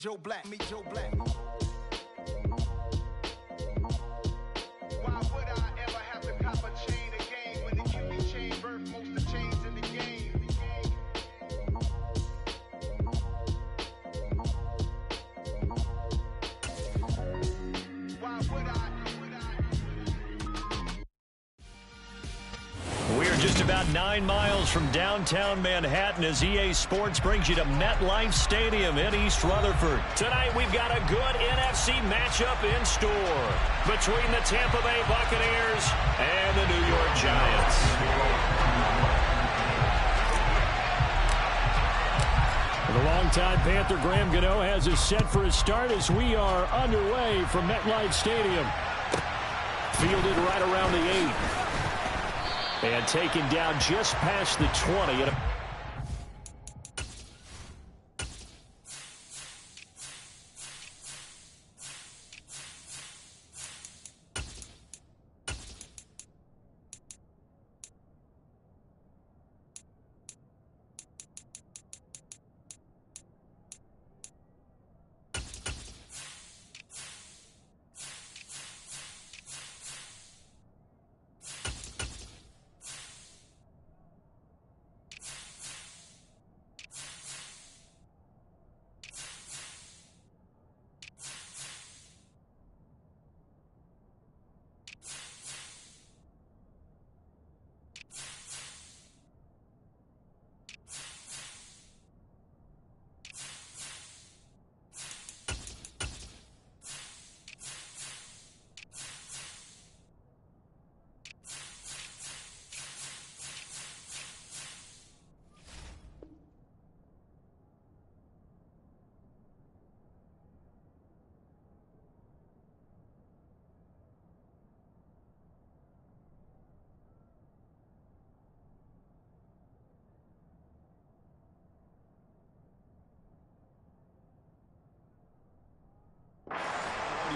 Joe Black, me Joe Black. Why would I ever have to cop a chain again when the QB chain birthed most of the chains in the game? Why would I? We're just about 9 miles from downtown Manhattan as EA Sports brings you to MetLife Stadium in East Rutherford. Tonight we've got a good NFC matchup in store between the Tampa Bay Buccaneers and the New York Giants. The longtime Panther Graham Gano has us set for a start as we are underway from MetLife Stadium. Fielded right around the 8. And taken down just past the 20.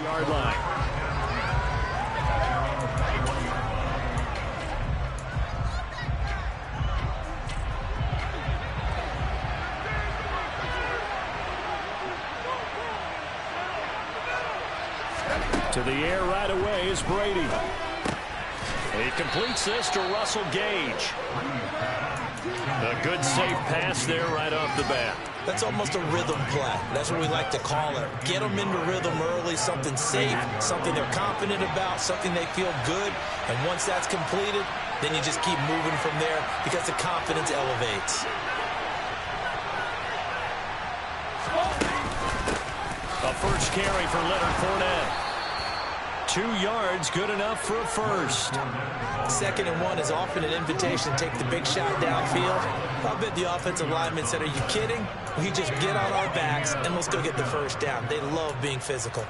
Yard line. To the air right away is Brady. He completes this to Russell Gage. A good safe pass there right off the bat. That's almost a rhythm play. That's what we like to call it. Get them into rhythm early, something safe, something they're confident about, something they feel good. And once that's completed, then you just keep moving from there because the confidence elevates. A first carry for Leonard Fournette. 2 yards, good enough for a first. 2nd and 1 is often an invitation to take the big shot downfield. I bet the offensive lineman said, are you kidding? We just get on our backs and let's go get the first down. They love being physical.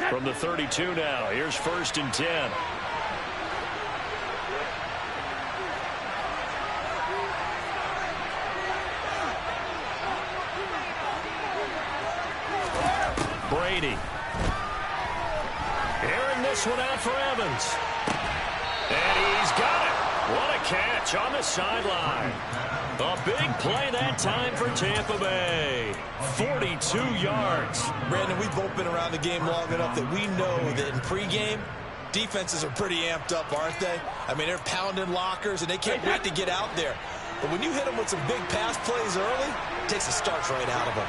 From the 32 now, here's 1st and 10. Brady. Airing this one out for Evans. And he's got it. What a catch on the sideline. A big play that time for Tampa Bay. 42 yards. Brandon, we've both been around the game long enough that we know that in pregame, defenses are pretty amped up, aren't they? I mean, they're pounding lockers, and they can't wait to get out there. But when you hit them with some big pass plays early, it takes the starch right out of them.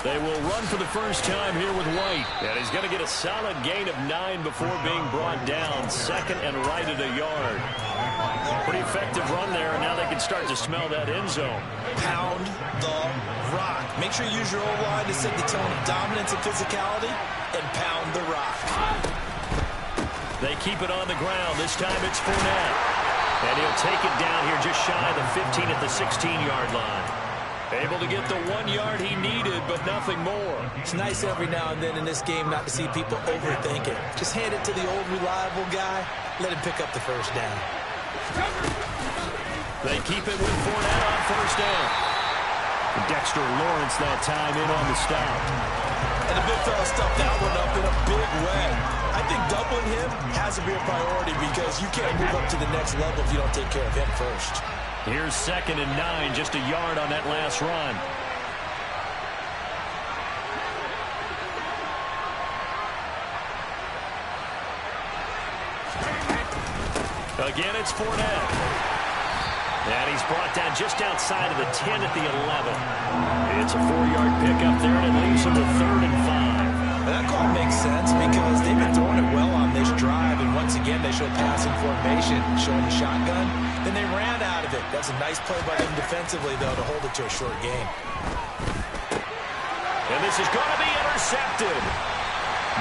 They will run for the first time here with White. And he's going to get a solid gain of 9 before being brought down. 2nd and right at a yard. Pretty effective run there, and now they can start to smell that end zone. Pound the rock. Make sure you use your O-line to set the tone of dominance and physicality, and pound the rock. They keep it on the ground. This time it's Fournette. And he'll take it down here just shy of the 15 at the 16-yard line. Able to get the 1 yard he needed, but nothing more. It's nice every now and then in this game not to see people overthink it. Just hand it to the old reliable guy. Let him pick up the first down. They keep it with Fournette on 1st down. Dexter Lawrence that time in on the stop. And the big fella stuffed that one up in a big way. I think doubling him has to be a priority because you can't move up to the next level if you don't take care of him first. Here's 2nd and 9, just a yard on that last run. Again, it's Fournette. And he's brought down just outside of the 10 at the 11. It's a 4-yard pickup there, and it leaves him with 3rd and 5. That call makes sense because they've been throwing it well on this drive, and once again, they show passing formation, showing the shotgun. Then they ran out of it. That's a nice play by them defensively, though, to hold it to a short game. And this is going to be intercepted.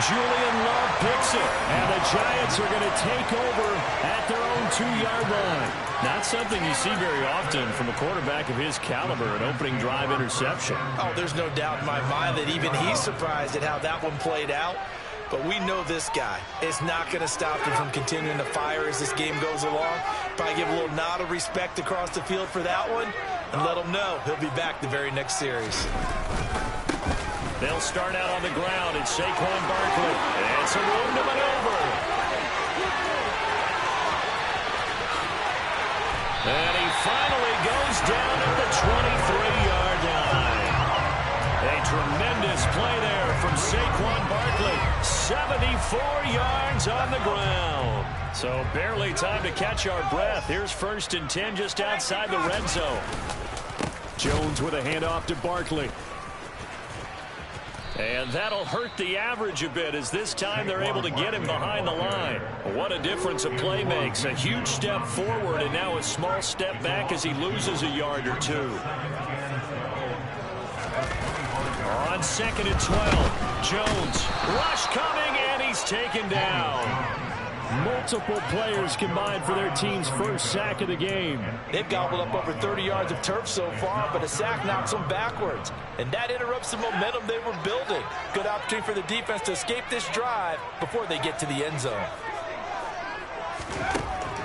Julian Love picks it, and the Giants are going to take over at their own 2-yard line. Not something you see very often from a quarterback of his caliber, an opening drive interception. Oh, there's no doubt in my mind that even he's surprised at how that one played out. But we know this guy is not going to stop him from continuing to fire as this game goes along. Probably give a little nod of respect across the field for that one and let him know he'll be back the very next series. They'll start out on the ground. It's Saquon Barkley. And it's a room to maneuver. And he finally goes down at the 23-yard line. A tremendous play there from Saquon Barkley. 74 yards on the ground. So barely time to catch our breath. Here's 1st and 10 just outside the red zone. Jones with a handoff to Barkley. And that'll hurt the average a bit as this time they're able to get him behind the line. What a difference a play makes. A huge step forward and now a small step back as he loses a yard or two. On 2nd and 12, Jones. Rush coming, and he's taken down. Multiple players combined for their team's first sack of the game. They've gobbled up over 30 yards of turf so far, but a sack knocks them backwards. And that interrupts the momentum they were building. Good opportunity for the defense to escape this drive before they get to the end zone.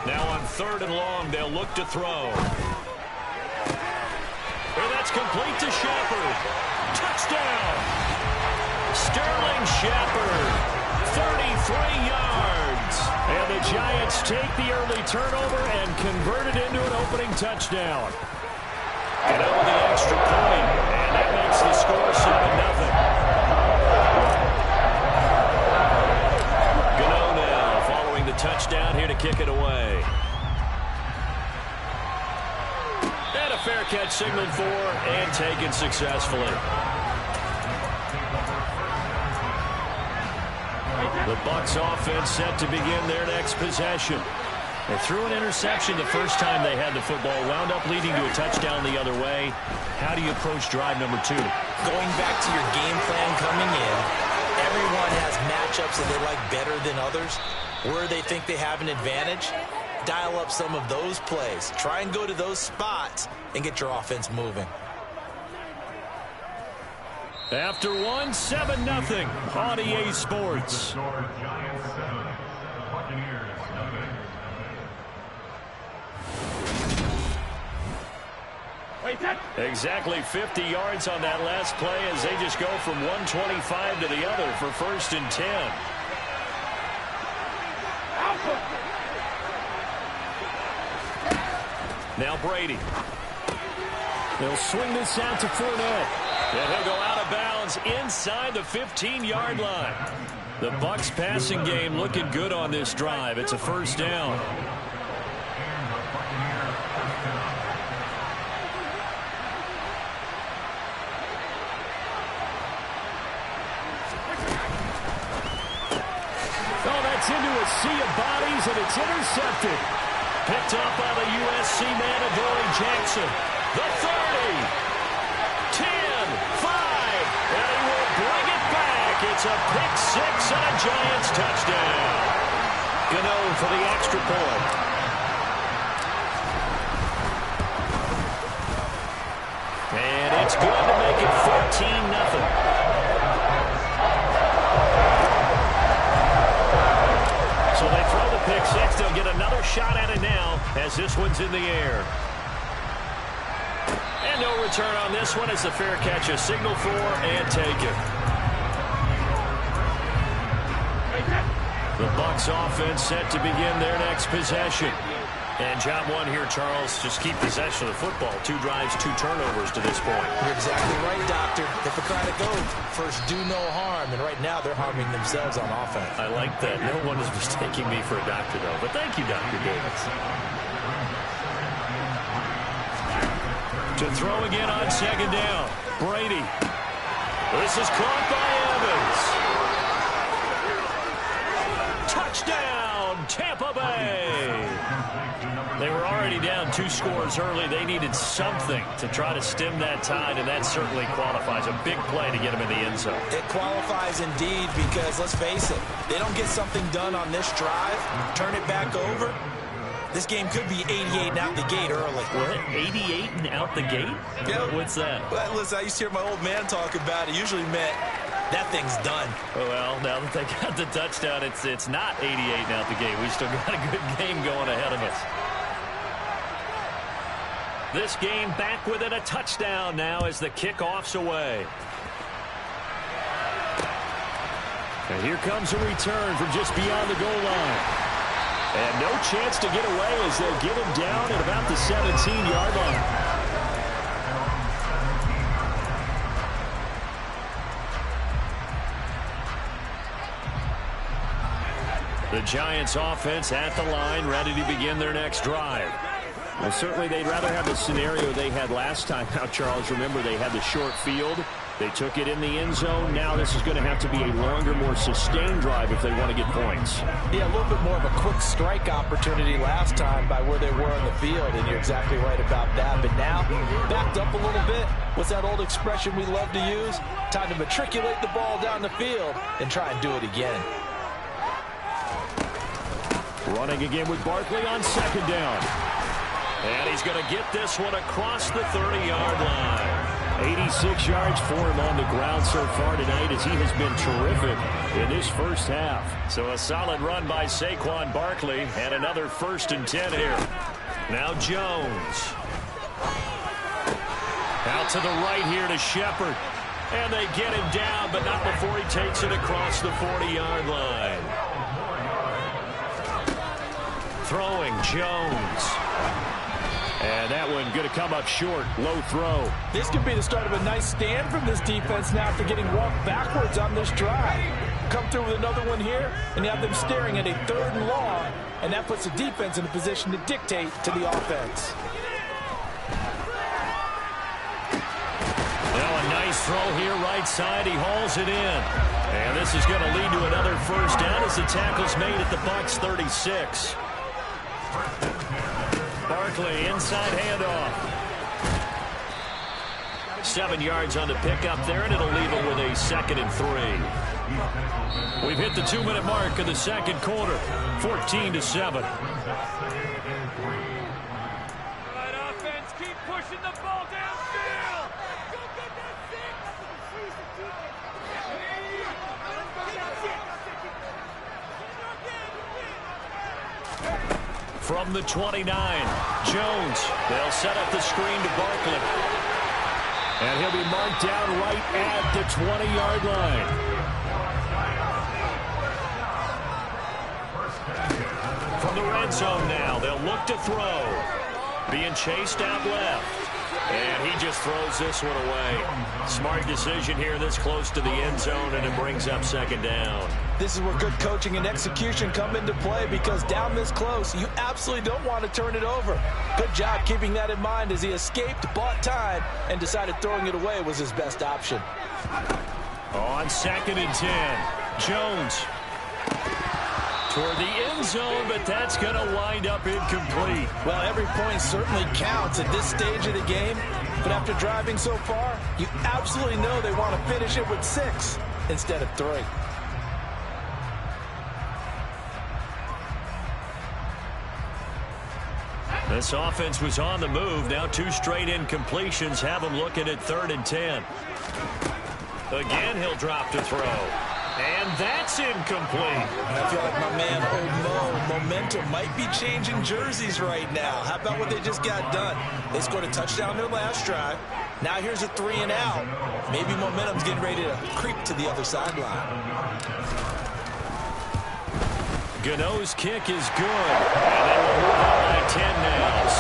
Now on 3rd and long, they'll look to throw. And that's complete to Shepard. Touchdown! Sterling Shepard. 33 yards. And the Giants take the early turnover and convert it into an opening touchdown. And over the extra point, and that makes the score 7-0. Gano now following the touchdown here to kick it away. And a fair catch signaled for and taken successfully. The Bucs offense set to begin their next possession. They threw an interception the first time they had the football, wound up leading to a touchdown the other way. How do you approach drive number 2? Going back to your game plan coming in, everyone has matchups that they like better than others. Where they think they have an advantage, dial up some of those plays. Try and go to those spots and get your offense moving. After 7-0 on EA Sports. Exactly 50 yards on that last play as they just go from 125 to the other for 1st and 10. Now Brady. They'll swing this out to Fournette. And he'll go out of bounds inside the 15-yard line. The Bucs passing game looking good on this drive. It's a 1st down. Oh, that's into a sea of bodies, and it's intercepted. Picked up by the USC man, Adoree Jackson. The 30. 10, 5, and he will bring it back. It's a pick-6 and a Giants touchdown. Gano for the extra point. And it's good to make it 14-0. So they throw the pick-6. They'll get another shot at it now as this one's in the air. And no return on this one as the fair catch is signaled for and taken. The Bucs offense set to begin their next possession. And job one here, Charles, just keep possession of the football. 2 drives, 2 turnovers to this point. You're exactly right, Doctor. If we're trying to go first, do no harm. And right now, they're harming themselves on offense. I like that. No one is mistaking me for a doctor, though. But thank you, Dr. Davis. To throw again on second down. Brady. This is caught by Evans. Touchdown, Tampa Bay. They were already down 2 scores early. They needed something to try to stem that tide, and that certainly qualifies. A big play to get them in the end zone. It qualifies indeed because, let's face it, they don't get something done on this drive, turn it back over. This game could be 88 and out the gate early. What? 88 and out the gate? Yep. What's that? Well, listen, I used to hear my old man talk about it. Usually meant that thing's done. Well, now that they got the touchdown, it's not 88 and out the gate. We still got a good game going ahead of us. This game back within a touchdown now as the kickoff's away. And here comes a return from just beyond the goal line. And no chance to get away as they'll get him down at about the 17-yard line. The Giants offense at the line, ready to begin their next drive. Well, certainly they'd rather have the scenario they had last time. Now, Charles, remember they had the short field. They took it in the end zone. Now this is going to have to be a longer, more sustained drive if they want to get points. Yeah, a little bit more of a quick strike opportunity last time by where they were on the field, and you're exactly right about that. But now, backed up a little bit. What's that old expression we love to use? Time to matriculate the ball down the field and try and do it again. Running again with Barkley on second down. And he's going to get this one across the 30-yard line. 86 yards for him on the ground so far tonight as he has been terrific in this first half. So a solid run by Saquon Barkley and another 1st and 10 here. Now Jones. Out to the right here to Shepard. And they get him down, but not before he takes it across the 40-yard line. Throwing Jones. And that one going to come up short. Low throw. This could be the start of a nice stand from this defense now after getting walked backwards on this drive. Come through with another one here, and you have them staring at a 3rd and long, and that puts the defense in a position to dictate to the offense. Now a nice throw here right side. He hauls it in. And this is going to lead to another 1st down as the tackle's made at the Bucs 36. Barkley, inside handoff. 7 yards on the pickup there, and it'll leave him with a 2nd and 3. We've hit the 2-minute mark of the second quarter, 14-7. Right, offense, keep pushing the ball downfield. Go get that 6. From the 29, Jones. They'll set up the screen to Barkley. And he'll be marked down right at the 20-yard line. From the red zone now, they'll look to throw. Being chased out left. And he just throws this one away. Smart decision here this close to the end zone, and it brings up 2nd down. This is where good coaching and execution come into play because down this close, you absolutely don't want to turn it over. Good job keeping that in mind as he escaped, bought time, and decided throwing it away was his best option. On 2nd and 10, Jones toward the end zone, but that's going to wind up incomplete. Well, every point certainly counts at this stage of the game, but after driving so far, you absolutely know they want to finish it with 6 instead of 3. This offense was on the move. Now 2 straight incompletions have them looking at 3rd and 10. Again, he'll drop to throw. And that's incomplete. And I feel like my man, Old Mo, momentum might be changing jerseys right now. How about what they just got done? They scored a touchdown their last drive. Now here's a 3 and out. Maybe momentum's getting ready to creep to the other sideline. Gano's kick is good. And they will move on by 10 now,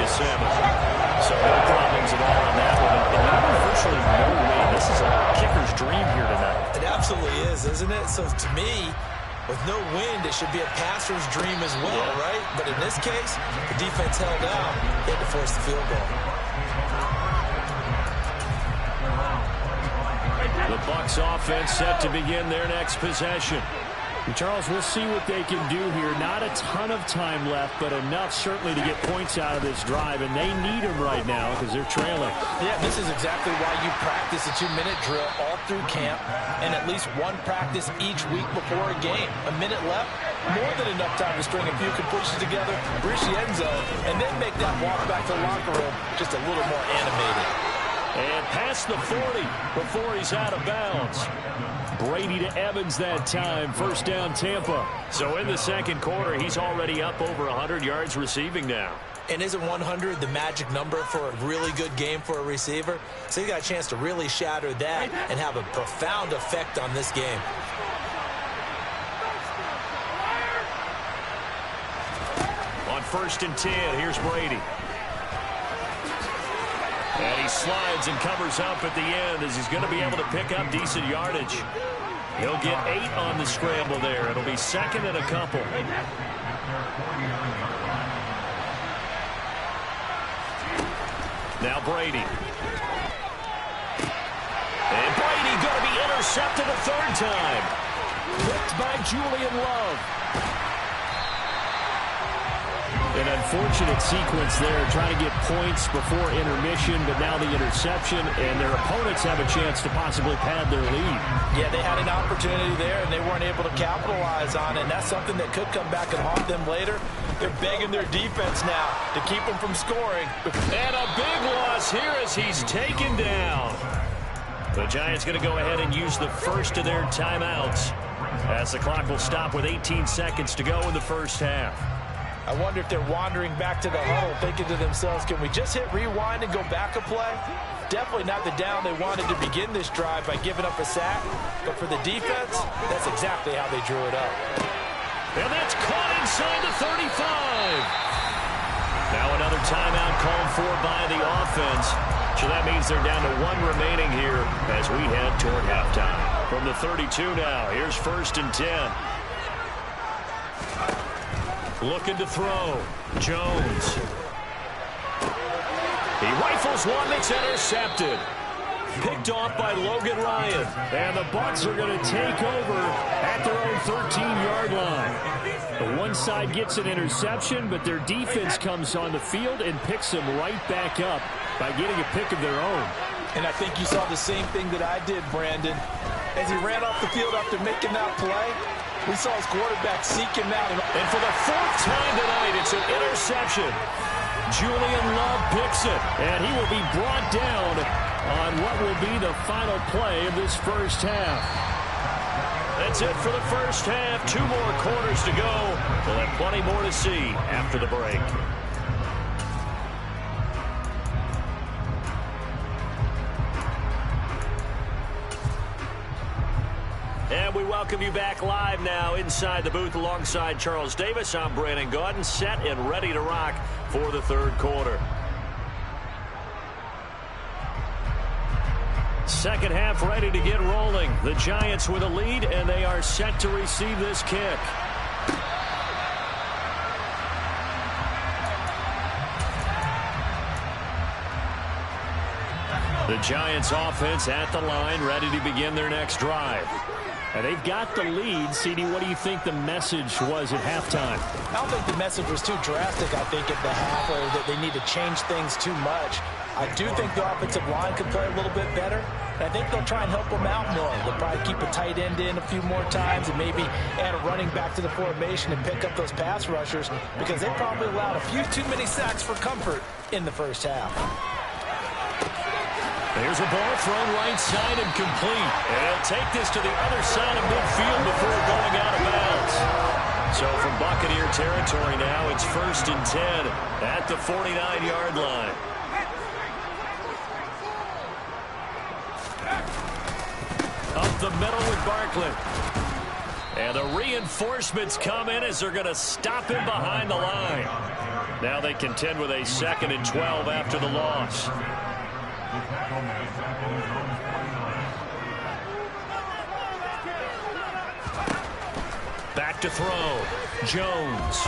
17-7. So no problems at all on that one. And virtually no wind. This is a kicker's dream here tonight. It absolutely is, isn't it? So to me, with no wind, it should be a passer's dream as well, right? But in this case, the defense held out. They had to force the field goal. The Bucs offense set to begin their next possession. And Charles, we'll see what they can do here. Not a ton of time left, but enough certainly to get points out of this drive, and they need them right now because they're trailing. Yeah, this is exactly why you practice a 2-minute drill all through camp and at least one practice each week before a game. A minute left, more than enough time to string a few completions together, reach the end zone, and then make that walk back to the locker room just a little more animated. And past the 40 before he's out of bounds. Brady to Evans that time. First down, Tampa. So in the second quarter, he's already up over 100 yards receiving now. And isn't 100 the magic number for a really good game for a receiver? So you got a chance to really shatter that and have a profound effect on this game. On 1st and 10, here's Brady. And he slides and covers up at the end as he's going to be able to pick up decent yardage. He'll get 8 on the scramble there. It'll be 2nd and a couple. Now Brady. And Brady going to be intercepted a 3rd time. Picked by Julian Love. An unfortunate sequence there, trying to get points before intermission, but now the interception, and their opponents have a chance to possibly pad their lead. Yeah, they had an opportunity there, and they weren't able to capitalize on it, and that's something that could come back and haunt them later. They're begging their defense now to keep them from scoring. And a big loss here as he's taken down. The Giants going to go ahead and use the first of their timeouts as the clock will stop with 18 seconds to go in the first half. I wonder if they're wandering back to the huddle thinking to themselves, can we just hit rewind and go back a play? Definitely not the down they wanted to begin this drive by giving up a sack. But for the defense, that's exactly how they drew it up. And that's caught inside the 35. Now another timeout called for by the offense. So that means they're down to 1 remaining here as we head toward halftime. From the 32 now, here's 1st and 10. Looking to throw. Jones. He rifles one that's intercepted. Picked off by Logan Ryan. And the Bucs are going to take over at their own 13-yard line. The one side gets an interception, but their defense comes on the field and picks them right back up by getting a pick of their own. And I think you saw the same thing that I did, Brandon. As he ran off the field after making that play, we saw his quarterback seek him out. And for the 4th time tonight, it's an interception. Julian Love picks it, and he will be brought down on what will be the final play of this first half. That's it for the first half. 2 more quarters to go. We'll have plenty more to see after the break. And we welcome you back live now inside the booth alongside Charles Davis. I'm Brandon Gaudin, set and ready to rock for the 3rd quarter. Second half ready to get rolling. The Giants with a lead, and they are set to receive this kick. The Giants offense at the line, ready to begin their next drive. And they've got the lead. CD, what do you think the message was at halftime? I don't think the message was too drastic, I think, at the half, or that they need to change things too much. I do think the offensive line could play a little bit better. And I think they'll try and help them out more. They'll probably keep a tight end in a few more times and maybe add a running back to the formation and pick up those pass rushers, because they probably allowed a few too many sacks for comfort in the first half. Here's a ball thrown right side and complete. And he'll take this to the other side of midfield before going out of bounds. So from Buccaneer territory now, it's 1st and 10 at the 49-yard line. Up the middle with Barkley. And the reinforcements come in as they're going to stop him behind the line. Now they contend with a 2nd and 12 after the loss. Back to throw. Jones.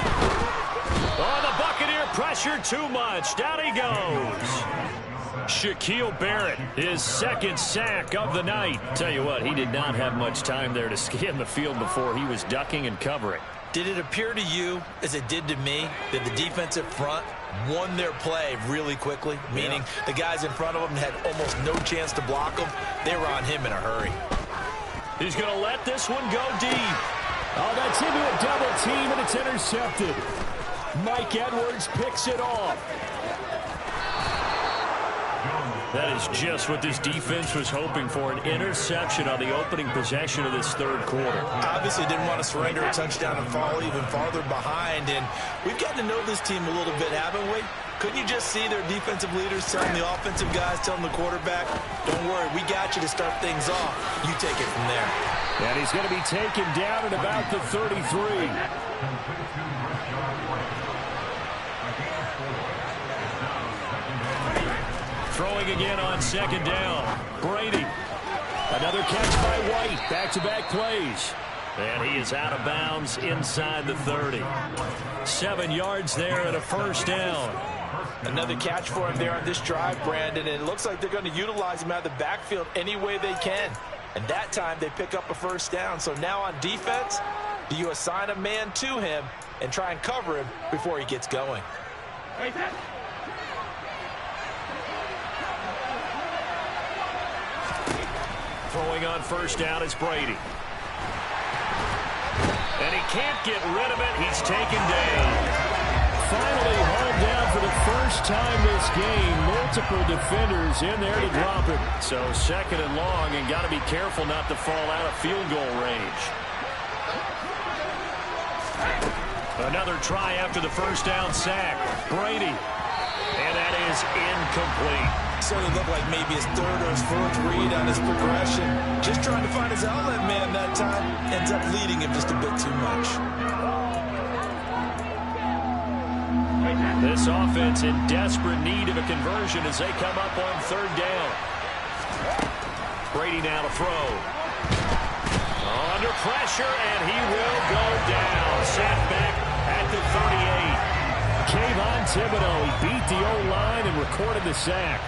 Oh, the Buccaneer pressure too much. Down he goes. Shaquille Barrett, his 2nd sack of the night. Tell you what, he did not have much time there to scan the field before he was ducking and covering. Did it appear to you, as it did to me, that the defensive front won their play really quickly? Meaning the guys in front of them had almost no chance to block them. They were on him in a hurry. He's going to let this one go deep. Oh, that's into a double team, and it's intercepted. Mike Edwards picks it off. That is just what this defense was hoping for, an interception on the opening possession of this 3rd quarter. Obviously didn't want to surrender a touchdown and fall even farther behind, and we've gotten to know this team a little bit, haven't we? Couldn't you just see their defensive leaders telling the offensive guys, telling the quarterback, don't worry, we got you to start things off. You take it from there. And he's going to be taken down at about the 33. Throwing again on 2nd down. Brady. Another catch by White. Back-to-back plays. And he is out of bounds inside the 30. 7 yards there and a 1st down. Another catch for him there on this drive, Brandon. And it looks like they're going to utilize him out of the backfield any way they can. And that time they pick up a 1st down. So now on defense, do you assign a man to him and try and cover him before he gets going? Throwing on 1st down is Brady. And he can't get rid of it. He's taken down. Finally hauled down for the first time this game. Multiple defenders in there to drop it. So 2nd and long, and got to be careful not to fall out of field goal range. Another try after the 1st down sack. Brady. And that is incomplete. Certainly looked like maybe his 3rd or his 4th read on his progression. Just trying to find his outlet man that time. Ends up leading him just a bit too much. This offense in desperate need of a conversion as they come up on 3rd down. Brady now to throw. Under pressure, and he will go down. Sat back at the 38. Kayvon Thibodeau, he beat the O-line and recorded the sack.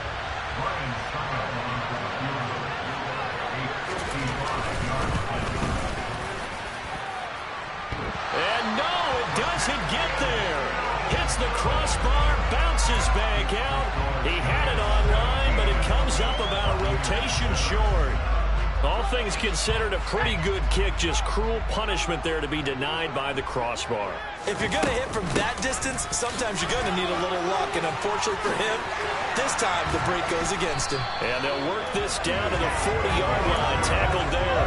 And no, it doesn't get there. Hits the crossbar, bounces back out. He had it online, but it comes up about a rotation short. All things considered, a pretty good kick. Just cruel punishment there to be denied by the crossbar. If you're going to hit from that distance, sometimes you're going to need a little luck. And unfortunately for him, this time the break goes against him. And they'll work this down to the 40-yard line. Tackled there.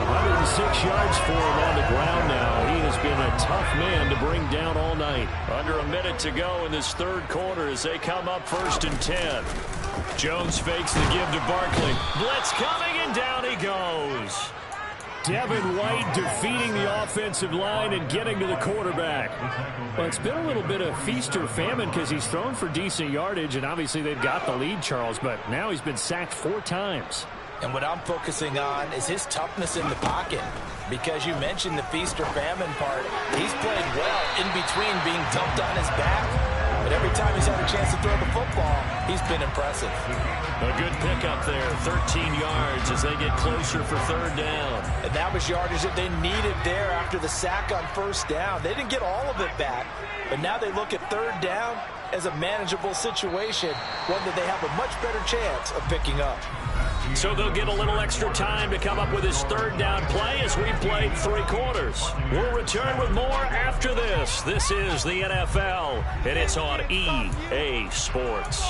106 yards for him on the ground now. He has been a tough man to bring down all night. Under a minute to go in this 3rd quarter as they come up 1st and 10. Jones fakes the give to Barkley. Blitz coming, and down he goes. Devin White defeating the offensive line and getting to the quarterback. Well, it's been a little bit of feast or famine because he's thrown for decent yardage, and obviously they've got the lead, Charles, but now he's been sacked 4 times. And what I'm focusing on is his toughness in the pocket. Because you mentioned the feast or famine part. He's played well in between being dumped on his back. But every time he's had a chance to throw the football, he's been impressive. A good pickup there, 13 yards as they get closer for 3rd down. And that was yardage that they needed there after the sack on 1st down. They didn't get all of it back, but now they look at 3rd down as a manageable situation, one that they have a much better chance of picking up. So they'll get a little extra time to come up with his 3rd down play as we played 3 quarters. We'll return with more after this. This is the NFL, and it's on EA Sports.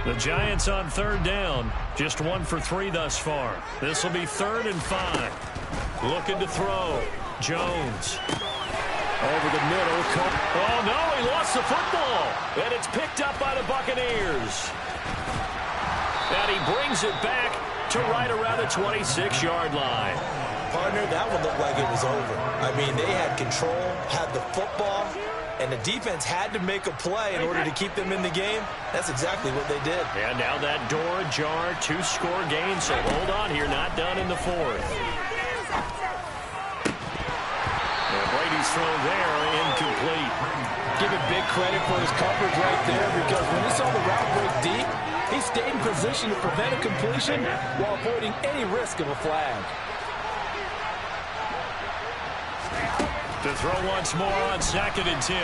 The Giants on third down. Just 1 for 3 thus far. This will be 3rd and 5. Looking to throw. Jones. Over the middle. Oh, no, he lost the football. And it's picked up by the Buccaneers. And he brings it back to right around the 26-yard line. Partner, that one looked like it was over. I mean, they had control, had the football, and the defense had to make a play in order to keep them in the game. That's exactly what they did. And now that door ajar, 2-score game, so hold on here, not done in the 4th. And Brady's throw there, incomplete. Give him big credit for his coverage right there, because when he saw the route break deep, he stayed in position to prevent a completion while avoiding any risk of a flag. To throw once more on 2nd and 10.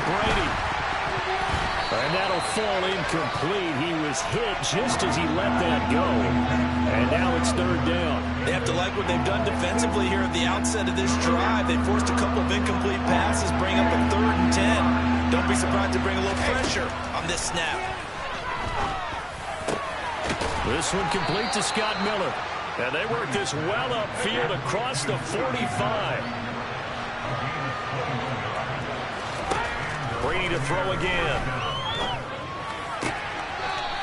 Brady. And that'll fall incomplete. He was hit just as he let that go. And now it's 3rd down. They have to like what they've done defensively here at the outset of this drive. They forced a couple of incomplete passes, bring up a 3rd and 10. Don't be surprised to bring a little pressure on this snap. This one complete to Scott Miller. And they work this well upfield across the 45. Brady to throw again.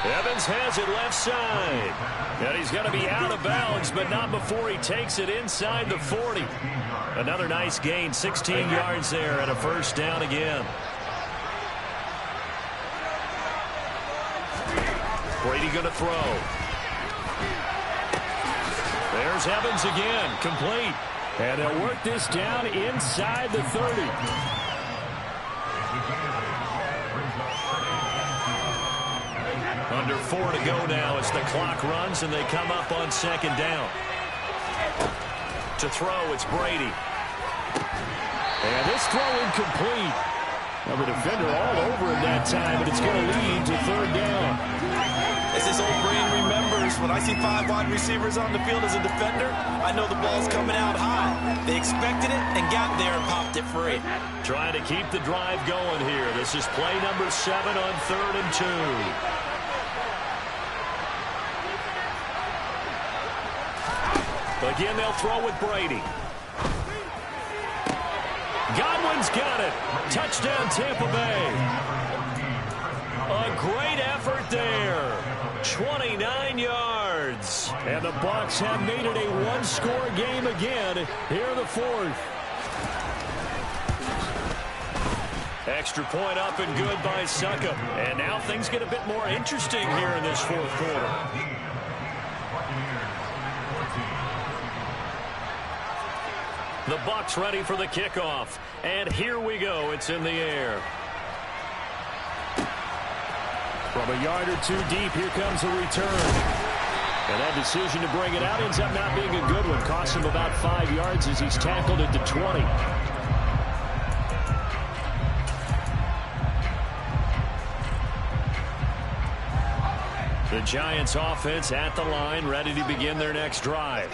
Evans has it left side. And he's going to be out of bounds, but not before he takes it inside the 40. Another nice gain, 16 yards there, and a 1st down again. Brady going to throw. There's Evans again, complete. And they'll work this down inside the 30. Under 4 to go now as the clock runs and they come up on 2nd down. To throw, it's Brady. And this throw incomplete. Well, the defender all over him that time, but it's going to lead to 3rd down. As this old brain remembers, when I see 5 wide receivers on the field as a defender, I know the ball's coming out high. They expected it and got there and popped it free. Trying to keep the drive going here. This is play number 7 on 3rd and 2. Again, they'll throw with Brady. Godwin's got it. Touchdown, Tampa Bay. A great effort there. 29 yards. And the Bucs have made it a 1-score game again here in the 4th. Extra point up and good by Suckup. And now things get a bit more interesting here in this 4th quarter. The Bucs ready for the kickoff. And here we go. It's in the air. From a yard or 2 deep, here comes a return. And that decision to bring it out ends up not being a good one. Costs him about 5 yards as he's tackled at the 20. The Giants offense at the line, ready to begin their next drive.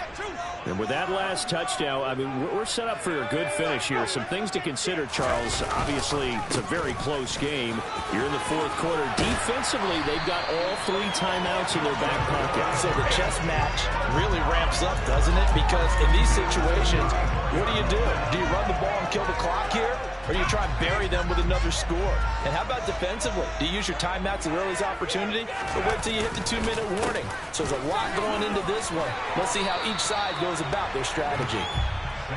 And with that last touchdown, I mean, we're set up for a good finish here. Some things to consider, Charles. Obviously, it's a very close game. You're in the 4th quarter. Defensively, they've got all 3 timeouts in their back pocket. So the chess match really ramps up, doesn't it? Because in these situations, what do? Do you run the ball and kill the clock here? Or do you try and bury them with another score? And how about defensively? Do you use your timeouts at early's opportunity? Or wait till you hit the 2-minute warning? So there's a lot going into this one. Let's see how each side goes about their strategy.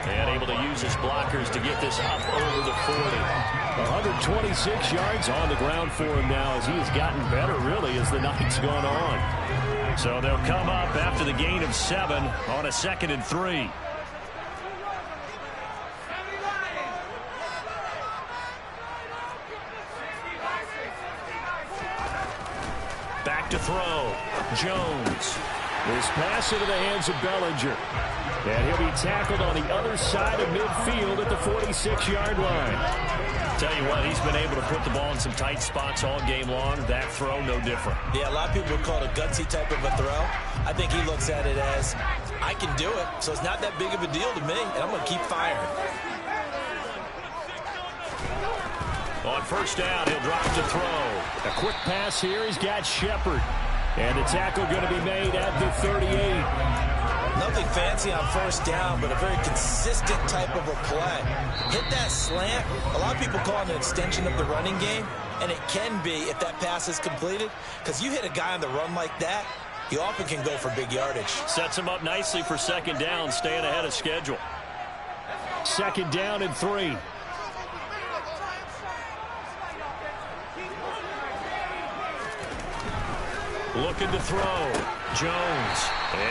And able to use his blockers to get this up over the 40. 126 yards on the ground for him now as he has gotten better, really, as the night's gone on. So they'll come up after the gain of 7 on a 2nd and 3. Back to throw. Jones. This pass into the hands of Bellinger. And he'll be tackled on the other side of midfield at the 46-yard line. Tell you what, he's been able to put the ball in some tight spots all game long. That throw, no different. Yeah, a lot of people would call it a gutsy type of a throw. I think he looks at it as, I can do it, so it's not that big of a deal to me, and I'm going to keep firing. On first down. He'll drop to throw. A quick pass here. He's got Shepard. And the tackle going to be made at the 38. Nothing fancy on first down, but a very consistent type of a play. Hit that slant. A lot of people call it an extension of the running game, and it can be if that pass is completed, because you hit a guy on the run like that, you often can go for big yardage. Sets him up nicely for second down, staying ahead of schedule. Second down and 3. Looking to throw. Jones.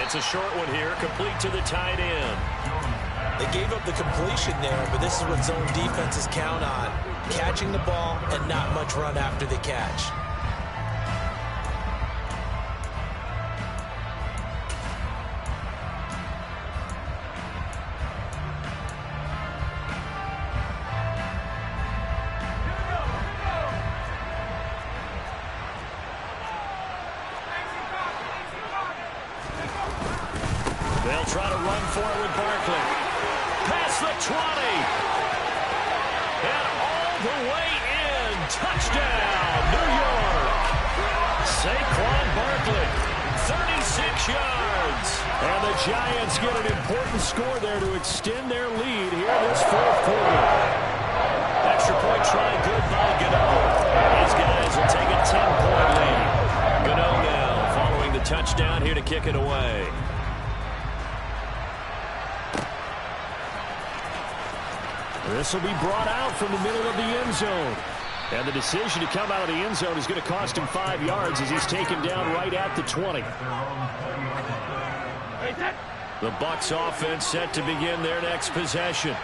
It's a short one here, complete to the tight end. They gave up the completion there, but this is what zone defenses count on. Catching the ball and not much run after the catch. They'll try to run for it with Barkley. Past the 20. And all the way in. Touchdown, New York. Saquon Barkley, 36 yards. And the Giants get an important score there to extend their lead here in this fourth quarter. Extra point try good by Gano. These guys will take a 10-point lead. Gano now following the touchdown here to kick it away. This will be brought out from the middle of the end zone. And the decision to come out of the end zone is going to cost him 5 yards as he's taken down right at the 20. The Bucs offense set to begin their next possession.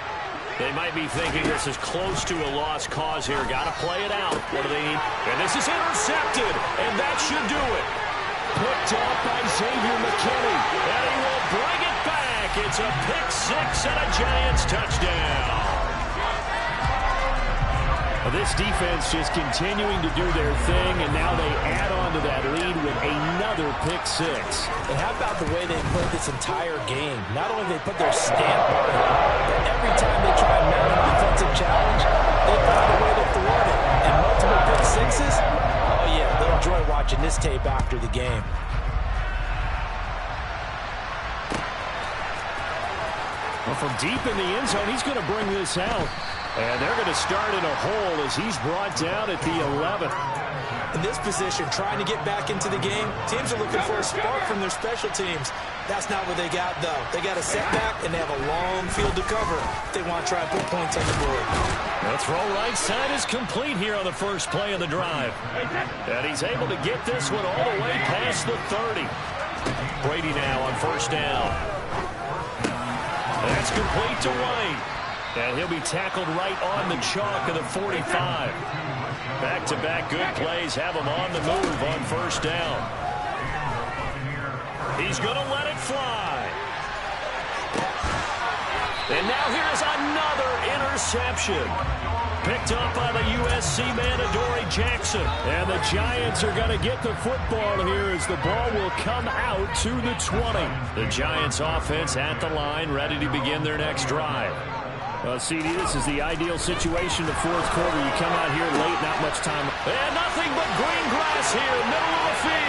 They might be thinking this is close to a lost cause here. Got to play it out. What do they need? And this is intercepted, and that should do it. Picked off by Xavier McKinney, and he will bring it back. It's a pick-6 and a Giants touchdown. This defense just continuing to do their thing, and now they add on to that lead with another pick-6. And how about the way they played this entire game? Not only they put their stamp on it, but every time they try and mount an offensive challenge, they find a way to thwart it. And multiple pick-6s, oh yeah, they'll enjoy watching this tape after the game. Well, from deep in the end zone, he's going to bring this out. And they're going to start in a hole as he's brought down at the 11. In this position, trying to get back into the game, teams are looking for a spark from their special teams. That's not what they got, though. They got a setback, and they have a long field to cover if they want to try and put points on the board. The throw right side is complete here on the first play of the drive. And he's able to get this one all the way past the 30. Brady now on first down. That's complete to White. And he'll be tackled right on the chalk of the 45. Back-to-back good plays have him on the move on first down. He's going to let it fly. And now here's another interception. Picked up by the USC man, Adoree Jackson. And the Giants are going to get the football here as the ball will come out to the 20. The Giants offense at the line, ready to begin their next drive. Well, CD, this is the ideal situation in the fourth quarter. You come out here late, not much time. And nothing but green grass here, middle of the field.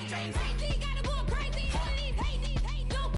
Dreams.